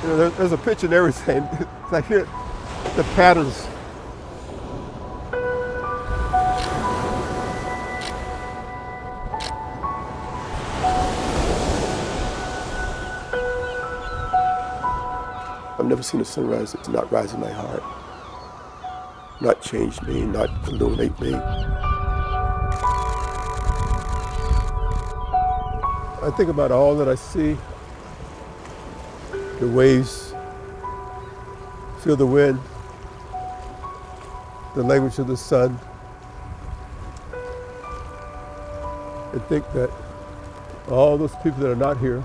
You know, there's a picture and everything. It's like here, the patterns. I've never seen a sunrise that's not rise in my heart, not change me, not illuminate me. I think about all that I see, the waves, feel the wind, the language of the sun, and think that all those people that are not here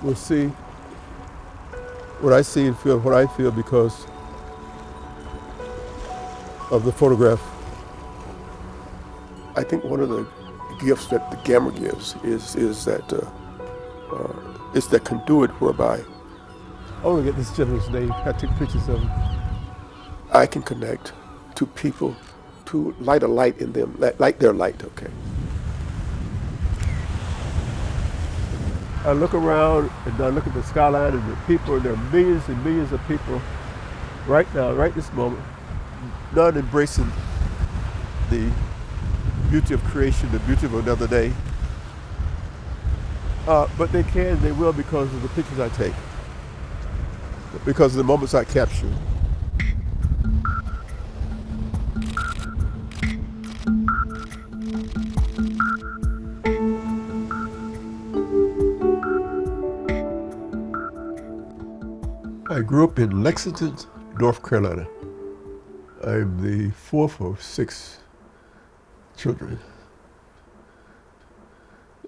will see what I see and feel what I feel because of the photograph. I think one of the gifts that the camera gives is that it's that conduit whereby I want to get this gentleman's name. I took pictures of him. I can connect to people to light a light in them, light their light, okay? I look around and I look at the skyline and the people, and there are millions and millions of people right now, right this moment, not embracing the beauty of creation, the beauty of another day. But they will because of the pictures I take, because of the moments I capture. I grew up in Lexington, North Carolina. I'm the fourth of 6 children.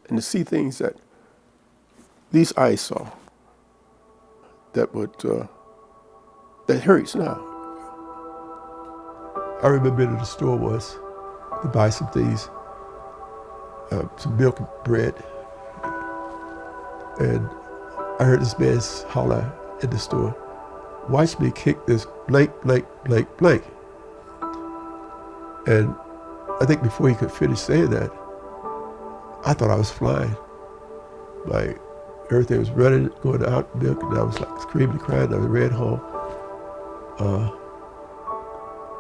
And to see things that these eyes saw, that hurts now. I remember being in the store once to buy some things, some milk and bread, and I heard this man holler in the store, "Watch me kick this blank, blank, blank, blank." And I think before he could finish saying that, I thought I was flying. Everything was running, going out, milk, and I was like screaming and crying. I ran home.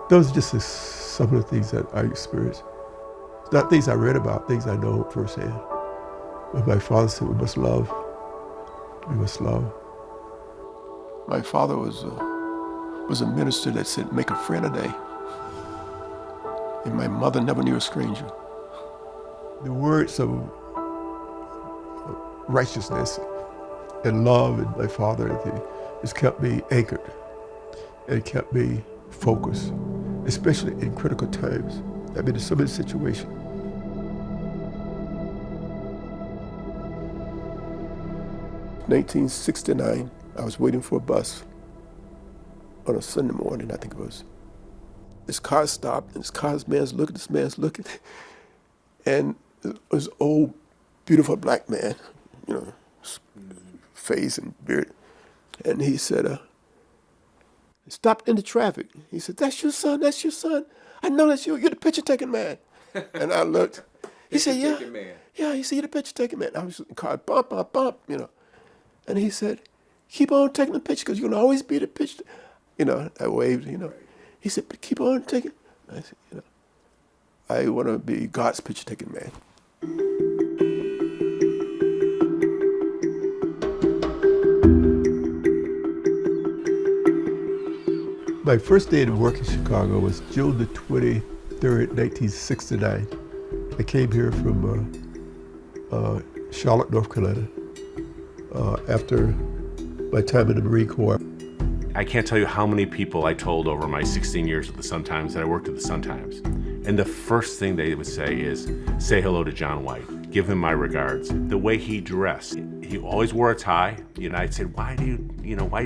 Those are just some of the things that I experienced. It's not things I read about, things I know firsthand. When my father said, "We must love, we must love." My father was a minister that said, "Make a friend a day." And my mother never knew a stranger. The words of righteousness and love in my father has kept me anchored and kept me focused, especially in critical times. I've been in so many situations. In 1969, I was waiting for a bus on a Sunday morning, I think it was. This car stopped, and this man's looking, and it was an old, beautiful black man, you know, face and beard. And he said, stopped in the traffic. He said, "That's your son, that's your son. I know that's you, you're the picture-taking man." And I looked. He said, "Yeah, yeah." He said, "You're the picture-taking man." I was in the car, bump, bump, bump, you know. And he said, "Keep on taking the picture because you're going to always be the picture." You know, I waved, you know. He said, "But keep on taking." I said, "You know, I want to be God's picture-taking man." My first day to work in Chicago was June the 23rd, 1969. I came here from Charlotte, North Carolina, after my time in the Marine Corps. I can't tell you how many people I told over my 16 years at the Sun-Times that I worked at the Sun-Times. And the first thing they would say is, "Say hello to John White. Give him my regards." The way he dressed, he always wore a tie. You know, I'd say, why do you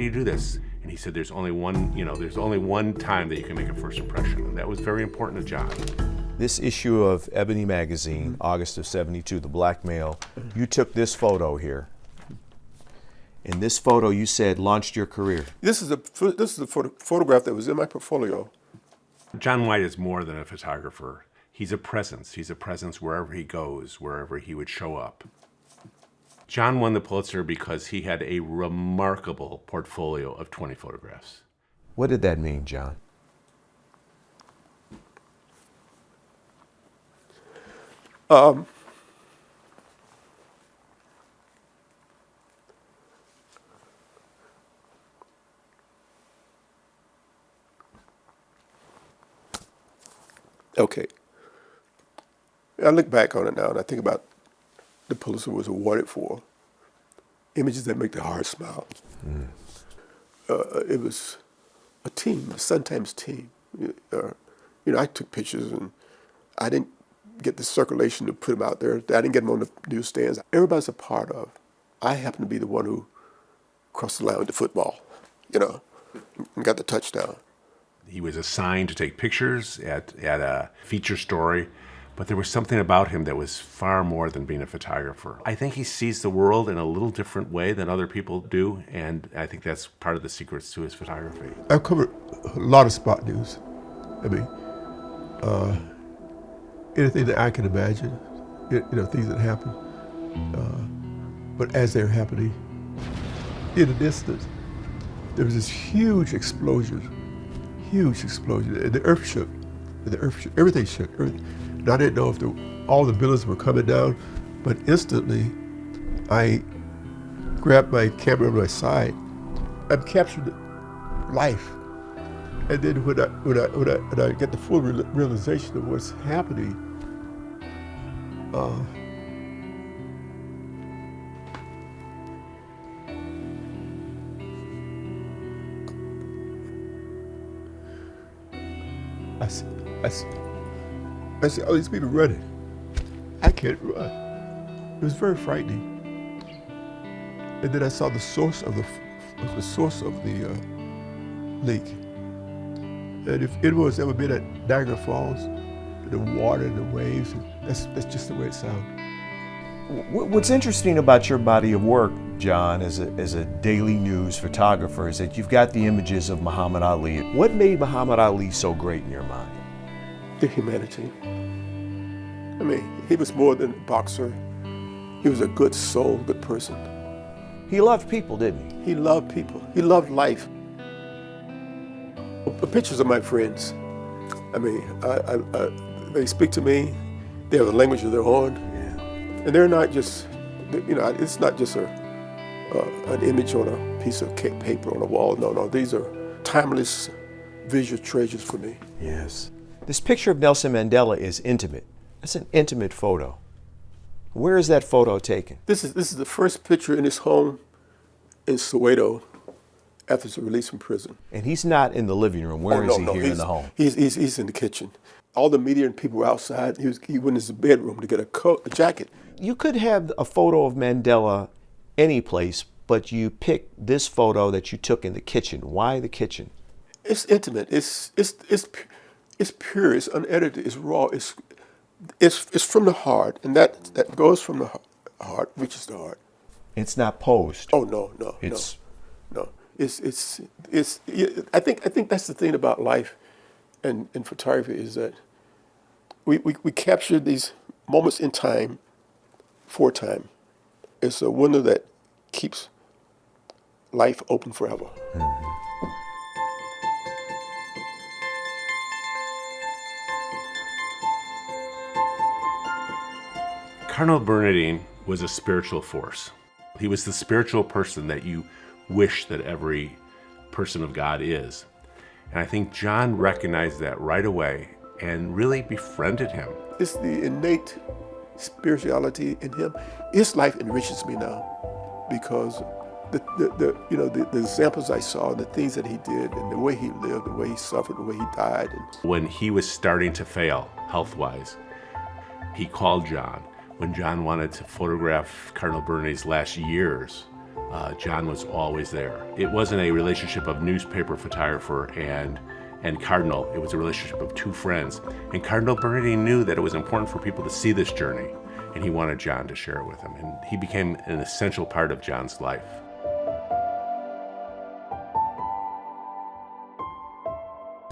do this?" And he said, there's only one time that you can make a first impression. And that was very important to John. This issue of Ebony magazine, August of '72, the black male, you took this photo here. And this photo, you said, launched your career. This is a photograph that was in my portfolio. John White is more than a photographer. He's a presence. He's a presence wherever he goes, wherever he would show up. John won the Pulitzer because he had a remarkable portfolio of 20 photographs. What did that mean, John? Okay. I look back on it now and I think about the Pulitzer was awarded for images that make the heart smile. It was a team, a Sun-Times team. I took pictures and I didn't get the circulation to put them out there. I didn't get them on the newsstands. Everybody's a part of. I happened to be the one who crossed the line with the football, and got the touchdown. He was assigned to take pictures at a feature story, but there was something about him that was far more than being a photographer. I think he sees the world in a little different way than other people do, and I think that's part of the secrets to his photography. I've covered a lot of spot news. I mean, anything that I can imagine, things that happen. But as they're happening, in an instant, there was this huge explosion, and the earth shook. Everything shook. And I didn't know if all the buildings were coming down, but instantly, I grabbed my camera on my side. I'm capturing life. And then when I get the full realization of what's happening, I see all these people running. I can't run. It was very frightening. And then I saw the source of the leak. And if anyone's ever been at Niagara Falls, the water and the waves, that's just the way it sounds. What's interesting about your body of work, John, as a daily news photographer, is that you've got the images of Muhammad Ali. What made Muhammad Ali so great in your mind? The humanity. I mean, he was more than a boxer. He was a good soul, good person. He loved people, didn't he? He loved people. He loved life. The pictures of my friends. I mean, they speak to me. They have a language of their own, and they're not just, it's not just an image on a piece of paper on a wall. No, these are timeless visual treasures for me. Yes. This picture of Nelson Mandela is intimate. It's an intimate photo. Where is that photo taken? This is the first picture in his home in Soweto after his release from prison. And he's not in the living room. Where is he here in the home? He's in the kitchen. All the media and people were outside. He went in his bedroom to get a jacket. You could have a photo of Mandela any place, but you picked this photo that you took in the kitchen. Why the kitchen? It's intimate. It's pure. It's unedited. It's raw. It's from the heart, and that goes from the heart, reaches the heart. It's not posed. Oh no. It's I think that's the thing about life and photography is that we capture these moments in time for time. It's a window that keeps life open forever. Mm-hmm. Cardinal Bernardine was a spiritual force. He was the spiritual person that you wish that every person of God is. And I think John recognized that right away and really befriended him. It's the innate spirituality in him. His life enriches me now because the examples I saw, the things that he did, and the way he lived, the way he suffered, the way he died. When he was starting to fail health-wise, he called John. When John wanted to photograph Cardinal Bernardine's last years, John was always there. It wasn't a relationship of newspaper photographer and Cardinal. It was a relationship of two friends. And Cardinal Bernardine knew that it was important for people to see this journey, and he wanted John to share it with him. And he became an essential part of John's life.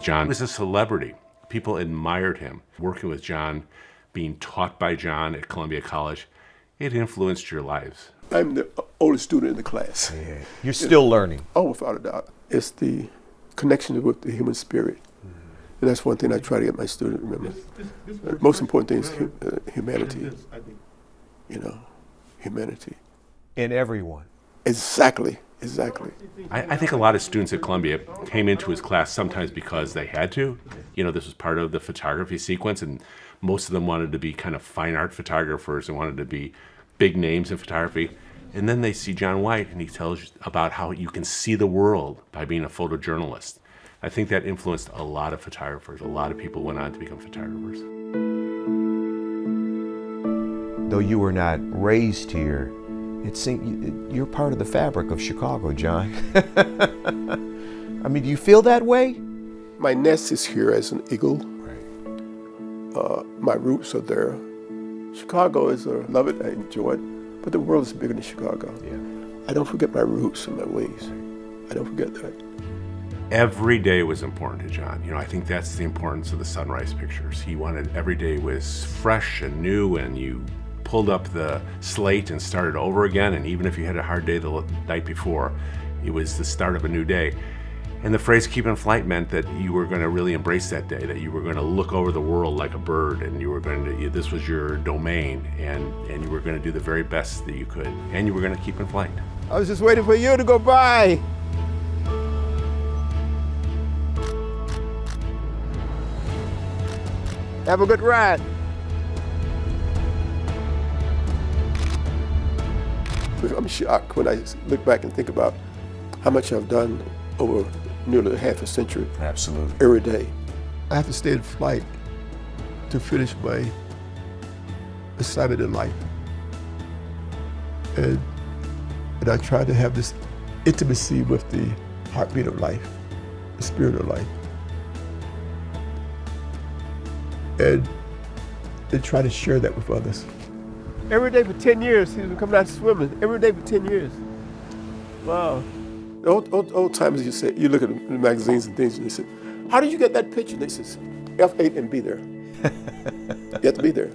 John was a celebrity. People admired him. Working with John, being taught by John at Columbia College, it influenced your lives. I'm the oldest student in the class. Yeah. You're still learning. Oh, without a doubt. It's the connection with the human spirit. And that's one thing I try to get my students to remember. The most important thing is humanity. You know, humanity. In everyone. Exactly. I think a lot of students at Columbia came into his class sometimes because they had to. You know, this was part of the photography sequence, and most of them wanted to be kind of fine art photographers and wanted to be big names in photography. And then they see John White, and he tells you about how you can see the world by being a photojournalist. I think that influenced a lot of photographers. A lot of people went on to become photographers. Though you were not raised here, it seems you're part of the fabric of Chicago, John. I mean, do you feel that way? My nest is here as an eagle. Right. My roots are there. Chicago is, I love it, I enjoy it, but the world is bigger than Chicago. Yeah. I don't forget my roots and my wings. I don't forget that. Every day was important to John. You know, I think that's the importance of the sunrise pictures. He wanted every day was fresh and new, and you pulled up the slate and started over again, and even if you had a hard day the night before, it was the start of a new day. And the phrase "keep in flight" meant that you were going to really embrace that day, that you were going to look over the world like a bird, and you were going to, this was your domain, and you were going to do the very best that you could, and you were going to keep in flight. I was just waiting for you to go by. Have a good ride. I'm shocked when I look back and think about how much I've done over nearly half a century. Absolutely. Every day. I have to stay in flight to finish my assignment in life. And I try to have this intimacy with the heartbeat of life, the spirit of life. And try to share that with others. Every day for 10 years, he's been coming out swimming. Every day for 10 years. Wow. The old timers, you look at the magazines and things, and they say, how did you get that picture? And they say, F8 and be there. You have to be there.